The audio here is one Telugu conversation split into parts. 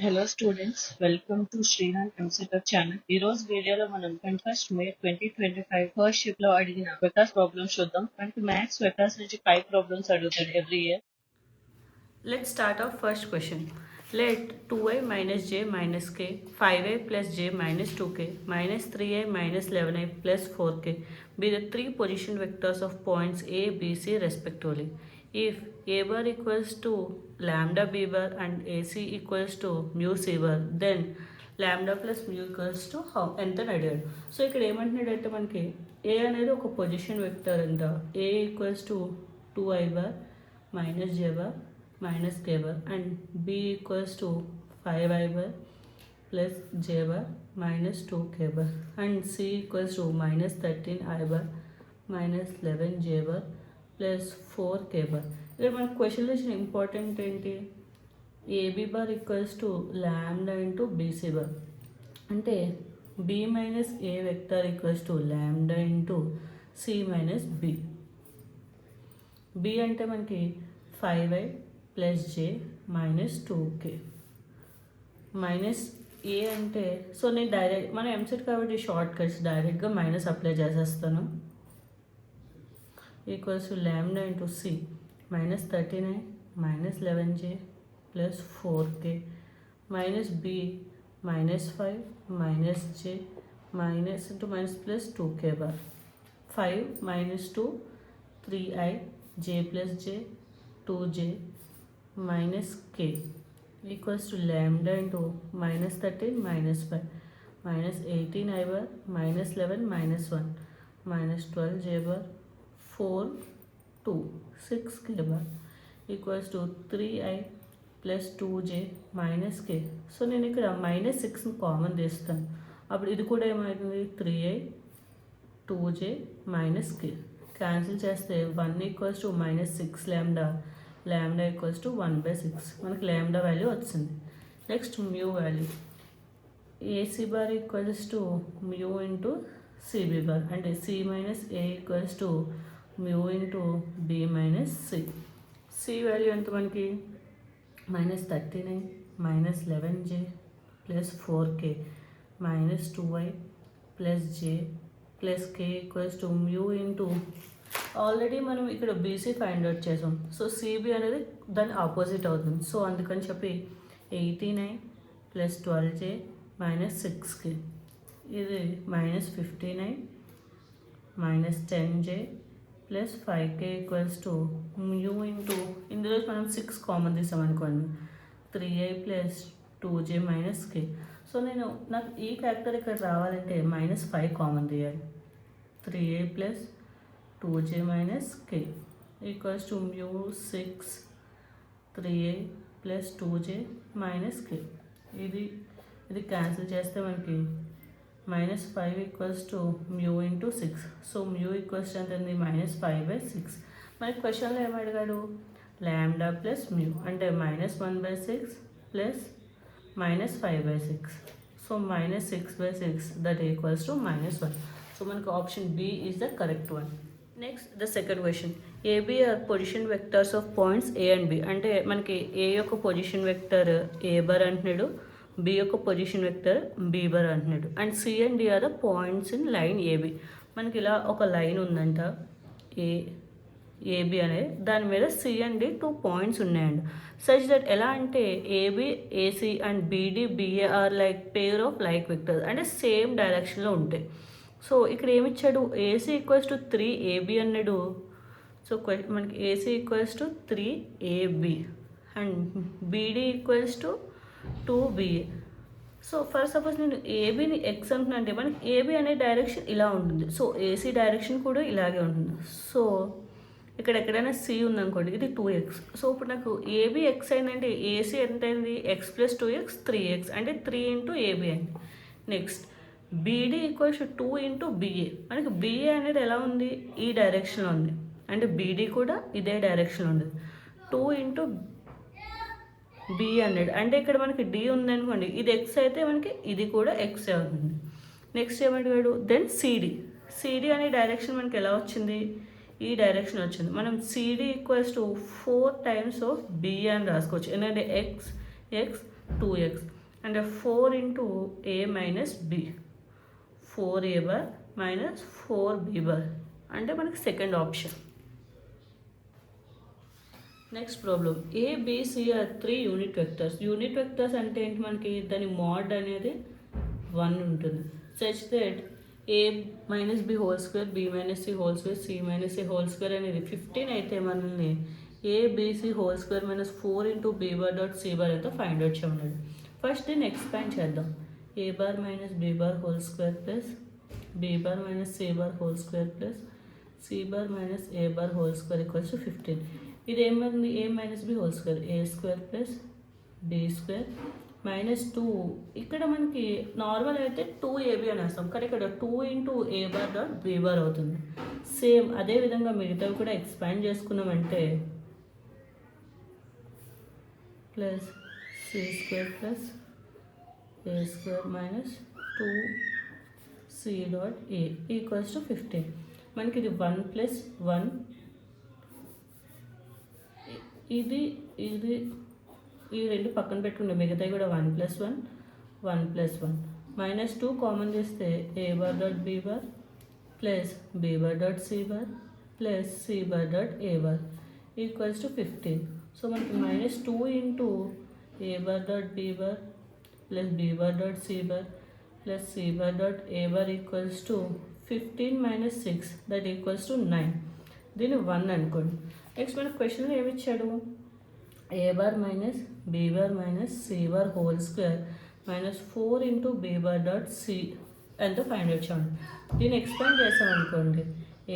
Hello students, welcome to Srinath ఎంసెటర్ ఛానల్. ఈ రోజు వీడియోలో మనం 21st May 2025 ఫస్ట్ షిప్ లో అడిగిన వెక్టార్స్ ప్రాబ్లమ్స్ చూద్దాం. మనకి మ్యాథ్స్ వెక్టార్స్ నుంచి 5 ప్రాబ్లమ్స్ అడుగుతాడు every year. Let's start our first question. Let 2a minus j minus k, 5a plus j minus 2k, minus 3a minus 11a plus 4k be the three position vectors of points a, b, c respectively. If a bar equals to lambda b bar and ac equals to mu c bar, then lambda plus mu equals to how ఎంత అడిగాడు. సో ఇక్కడ ఏమంటున్నాడంటే మనకి ఏ అనేది ఒక పొజిషన్ వెక్టర్ అంట. A equals to 2i bar minus j bar minus k bar and b equals to 5i bar plus j bar minus 2k bar and c equals to minus 13i bar minus 11j bar plus 4k bar. ఇక్కడ మన క్వశ్చన్లో ఇచ్చిన ఇంపార్టెంట్ ఏంటి, AB bar equals to lambda into BC bar అంటే B minus A vector equals to lambda into C minus B. B అంటే మనకి 5i plus J minus 2k minus A అంటే సో నేను డైరెక్ట్ మన ఎంసెట్ కాబట్టి షార్ట్ కట్స్ డైరెక్ట్గా మైనస్ అప్లై చేసేస్తాను. Equals to lambda into C minus 39 minus 11j plus 4k minus B minus 5 minus J minus into minus plus 2k bar 5 minus 2 3i j plus j 2j minus k equals to lambda into minus 13 minus 5 minus 18i bar minus 11 minus 1 minus 12j bar 4 2 6k bar equals to 3i plus 2j minus k. So నేను ఇక్కడ మైనస్ 6ని కామన్ తీస్తాను, అప్పుడు ఇది కూడా ఏమవుతుంది 3i 2j minus k cancel చేస్తే 1 ఈక్వల్స్ టు మైనస్ 6 ల్యాండా lambda equals to 1/6 మనకి lambda వాల్యూ వచ్చింది. Next mu value AC bar equals to mu into CB bar అంటే C minus A equals to mu into B minus C. C value ఎంత మనకి minus 39 minus 11j plus 4k minus 2i plus j plus k equals to mu into already మనం ఇక్కడ బీసీ ఫైండ్ అవుట్ చేసాం, సో సిబి అనేది దాని ఆపోజిట్ అవుతుంది. సో అందుకని చెప్పి 18i plus 12j minus 6k ఇది minus 15i minus 10j plus 5k equals to mu into ఇందులో మనం 6 కామన్ తీసామనుకోండి 3i plus 2j minus k. So నాకు ఈ ఫ్యాక్టర్ ఇక్కడ రావాలంటే మైనస్ 5 కామన్ తీయాలి. 3i plus 2j minus k equals to mu 6 3a plus 2j minus k. ఇది క్యాన్సిల్ చేస్తే మనకి minus 5 equals to mu into 6. So mu equals ఎంత ఉంది మైనస్ 5/6. మనకి క్వశ్చన్లో ఏమడిగాడు ల్యాండా ప్లస్ మ్యూ అంటే minus 1/6 plus minus 5/6. So minus 6/6 that equals to minus 1. So మనకి option B is the correct one. Next the second question, AB are position vectors of points A and B అంటే మనకి ఏ యొక్క పొజిషన్ వెక్టర్ ఏ బార్ అంటున్నాడు, బి యొక్క పొజిషన్ వెక్టర్ బి బార్ అంటున్నాడు and C and D are the points in line A B. మనకి ఇలా ఒక లైన్ ఉందంట ఏబి అనేది, దాని మీద సి అండ్ డి 2 పాయింట్స్ ఉన్నాయండి. సచ్ దట్ ఎలా అంటే A B A C and B D B A are like pair of like vectors అంటే సేమ్ డైరెక్షన్లో ఉంటాయి. సో ఇక్కడ ఏమి ఇచ్చాడు ఏసీ ఈక్వల్స్ టు 3ab అన్నాడు. సో మనకి A C equals to 3ab and B D equals to 2ba. So for suppose నేను ఏబీని ఎక్స్ అంటున్నా అంటే మనకి ఏబీ అనే డైరెక్షన్ ఇలా ఉంటుంది, సో ఏసీ డైరెక్షన్ కూడా ఇలాగే ఉంటుంది. సో ఇక్కడ ఎక్కడైనా సి ఉందనుకోండి ఇది 2x. సో ఇప్పుడు నాకు ఏబీ ఎక్స్ అయిందంటే ఏసీ ఎంత అయింది ఎక్స్ ప్లస్ 2x 3x అంటే 3 ఇంటూ ఏబీ అయింది. Next B D equals 2 into B A. మనకి బిఏ అనేది ఎలా ఉంది ఈ డైరెక్షన్లో ఉంది అంటే బీడీ కూడా ఇదే డైరెక్షన్లో ఉంది. 2 ఇంటూ బి అనేది అంటే ఇక్కడ మనకి డి ఉందనుకోండి ఇది ఎక్స్ అయితే మనకి ఇది కూడా ఎక్స్ అవుతుంది. నెక్స్ట్ ఏమడిగాడు దెన్ సిడి అనే డైరెక్షన్ మనకి ఎలా వచ్చింది ఈ డైరెక్షన్ వచ్చింది. మనం C D equals to 4 times of B అని రాసుకోవచ్చు, ఎందుకంటే X x 2x and 4 into a minus b 4a bar minus 4b bar అంటే మనకి second option. Next problem ABC are 3 unit vectors. Unit vectors అంటే ఏంటి, మనకి దాని మోడ్ అనేది 1 ఉంటుంది. Such that A minus B whole square, B minus C whole square, C minus A whole square అనేది 15 అయితే మనల్ని ABC whole square minus 4 into B bar dot C bar ఎంతో ఫైండ్ అవుట్ చేయమన్నాడు. ఫస్ట్ దీన్ని ఎక్స్పాండ్ చేద్దాం. A bar minus B bar whole square plus B bar minus C bar whole square plus C bar minus A bar whole square equals to 15. ఇది ఏమైంది, A minus B whole square, A square plus B square minus 2. ఇక్కడ మనకి నార్మల్ అయితే 2ab అని వేస్తాం, కానీ ఇక్కడ 2 into A bar dot B bar అవుతుంది. సేమ్ అదేవిధంగా మిగతావి కూడా ఎక్స్పాండ్ చేసుకున్నామంటే plus C square plus A square minus 2c dot A equals to 15. మనకి ఇది 1 ప్లస్ 1, ఇది ఇది ఈ రెండు పక్కన పెట్టుకుంటే మిగతాయి కూడా 1 ప్లస్ 1, 1 ప్లస్ 1 మైనస్ 2 కామన్ చేస్తే A bar dot B bar plus B bar dot C bar plus C bar dot A bar equals to 15. So మనకి minus 2 into A bar dot B bar plus B bar dot C bar plus C bar dot A bar equals to 15 minus 6 that equals to 9. దీన్ని 1 అనుకోండి. నెక్స్ట్ మనకు క్వశ్చన్లో ఏమి ఇచ్చాడు, A bar minus B bar minus C bar whole square minus 4 into B bar dot C ఎంతో ఫైండ్ అవుట్ చేయండి. దీన్ని ఎక్స్పాండ్ చేస్తాం అనుకోండి,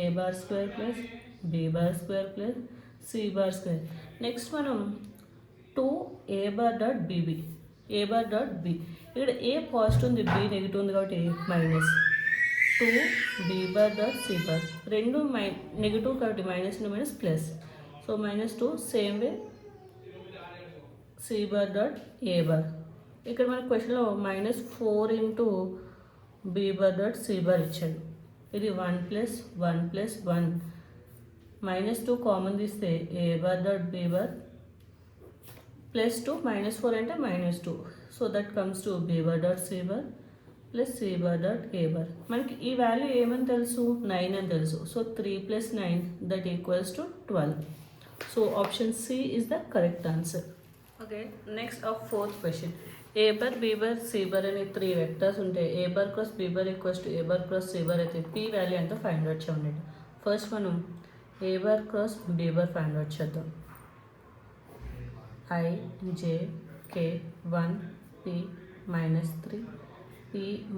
A bar square plus B bar square plus C bar square. Next మనం 2 A bar dot BB, A bar dot B, ఇక్కడ ఏ పాజిటివ్ ఉంది బి నెగిటివ్ ఉంది కాబట్టి minus 2 B bar dot C bar, రెండు నెగిటివ్ కాబట్టి minus minus plus, so minus 2 same way C bar dot A bar. ఇక్కడ మన క్వశ్చన్లో minus 4 into B bar dot C bar ఇచ్చాడు. ఇది 1 ప్లస్ 1 ప్లస్ 1 మైనస్ 2 కామన్ తీస్తే A bar dot B bar plus 2 minus 4 అంటే minus 2, so that comes to B bar dot C bar plus C bar dot A bar. మనకి ఈ వాల్యూ ఏమని తెలుసు, 9 అని తెలుసు. So 3 plus 9 that equals to 12. So option C is the correct answer. Okay, next of fourth question. A bar B bar C bar అనే 3 వెక్టర్స్ ఉంటే ఏ bar cross B bar equals to A bar cross C bar అయితే పీ వాల్యూ ఎంతో ఫైండ్ అవుట్ చేయండి. ఫస్ట్ మనం A bar cross B bar find out చేద్దాం. I j k 1 p minus 3 p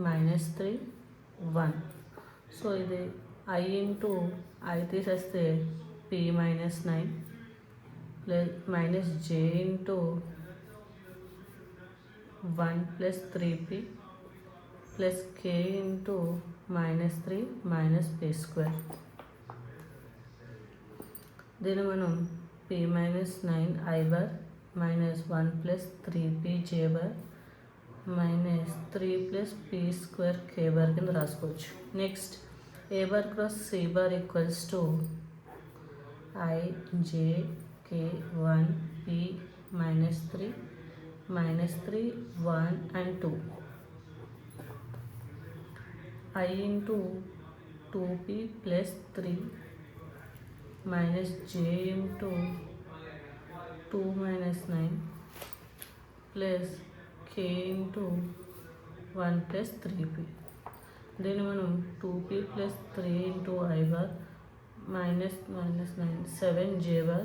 minus 3 1. So ఇది I ఇంటూ I తీసేస్తే p minus 9 plus minus j into 1 plus 3p plus k into minus 3 minus p square. దీన్ని మనం p minus 9 I bar minus 1 plus 3p j bar minus 3 plus p square k bar కింద రాసుకోవచ్చు. Next A bar cross C bar equals to I j k 1 p minus 3 1 and 2 I into 2p plus 3 minus j into 2 minus 9 plus k into 1 plus 3p. దీన్ని మనం 2p plus 3 into I bar minus 9 7j bar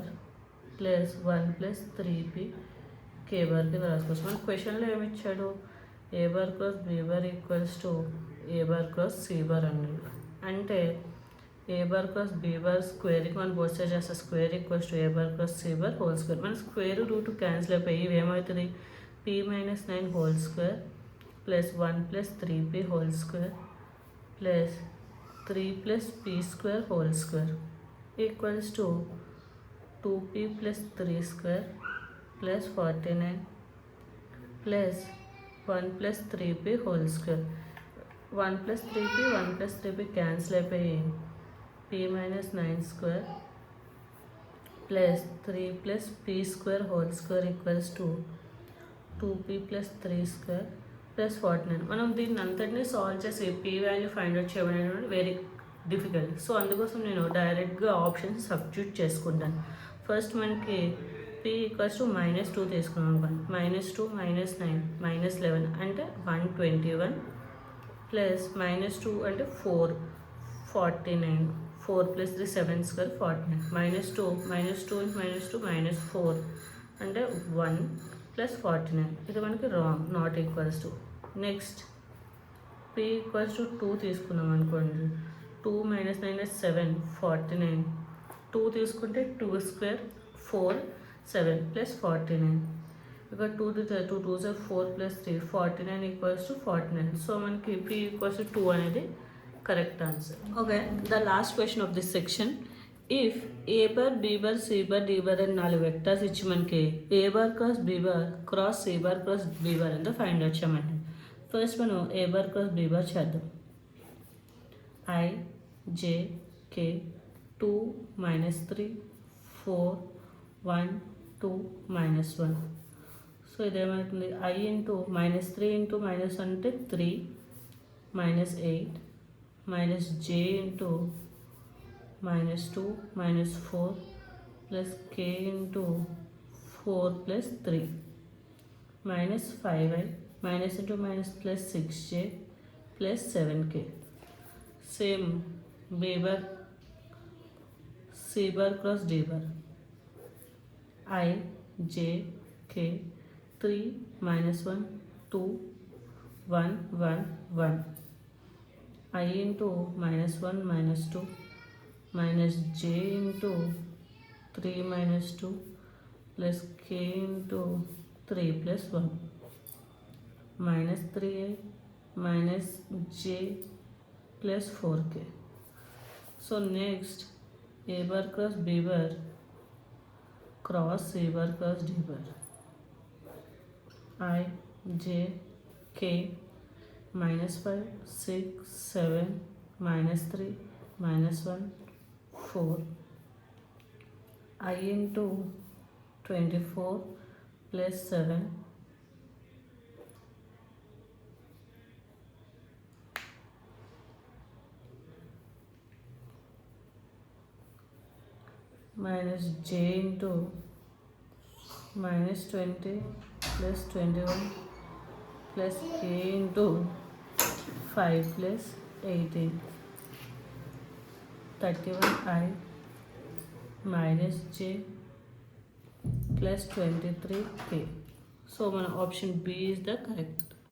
plus 1 plus 3p k bar కింద రాసుకోవచ్చు. మన క్వశ్చన్లో ఏమి ఇచ్చాడు, A bar cross B bar equals to A bar cross C bar అన్నాడు. అంటే A bar cross B bar స్క్వేర్కి మనం బోత్ సైడ్ చేస్తే square equals to A bar cross C bar whole square. మన స్క్వేర్ రూట్ క్యాన్సిల్ అయిపోయి ఇవి ఏమవుతుంది, P minus 9 whole square plus 1 plus 3p whole square plus 3 plus p square whole square equals to 2p plus 3 square plus 49 plus 1 plus 3p whole square. 1 plus 3p 1 plus 3p cancel అయిపోయి p minus 9 square plus 3 plus p square whole square equals to 2p plus 3 square plus 49. మనం దీన్ని అంతటినీ సాల్వ్ చేసి p వాల్యూ ఫైండ్ అవుట్ చేయడం అనేది వెరీ డిఫికల్ట్. సో అందుకోసం నేను డైరెక్ట్గా ఆప్షన్స్ సబ్స్టిట్యూట్ చేసుకుంటాను. ఫస్ట్ మనకి p ఈక్వల్స్ టు -2 తీసుకున్నాం అనుకోండి. -2 -9 -11 అంటే 121 ప్లస్ -2 అంటే 4 49 4 ప్లస్ 3 7 స్క్వేర్ 49 -2 -2 -2 -4 అంటే 1 ప్లస్ 49. ఇది మనకి wrong, not equals to. Next p equals to 2 తీసుకున్నాం అనుకోండి. 2 -9 7 49 2 తీసుకుంటే 2 స్క్వేర్ 4 7 ప్లస్ 49. ఇక 2 2 4 ప్లస్ 3 49 ఈక్వల్స్ టు 49. సో మనకి p ఈక్వల్స్ టు 2 అనేది correct answer. Okay, the last question of this section. If A bar B bar C bar D bar అని 4 వెక్టర్స్ ఇచ్చి మనకి A bar cross B bar cross C bar cross B bar అంతా ఫైండ్ అవుట్ చేయమండి. ఫస్ట్ మనం A bar cross B bar చేద్దాం. I j k 2 -3 4 1 2 -1. So ఇదేమవుతుంది? I into -3 into -1 అంటే 3 -8 -j into -2 -4 plus k into 4 plus 3 -5i minus into minus plus 6j plus 7k. Same b bar c bar cross d bar. I j k 3 -1 2 1 1 1. I into -1 -2 minus j into 3 -2 plus k into 3 plus 1 minus 3i minus j plus 4k. So next a bar cross b bar cross c bar cross d bar. I j k -5 6 7 -3 -1 4. I into 24 plus 7 minus j into -20 plus 21 plus k into 5 plus 18 31i minus j plus 23k. So మన option B is the correct.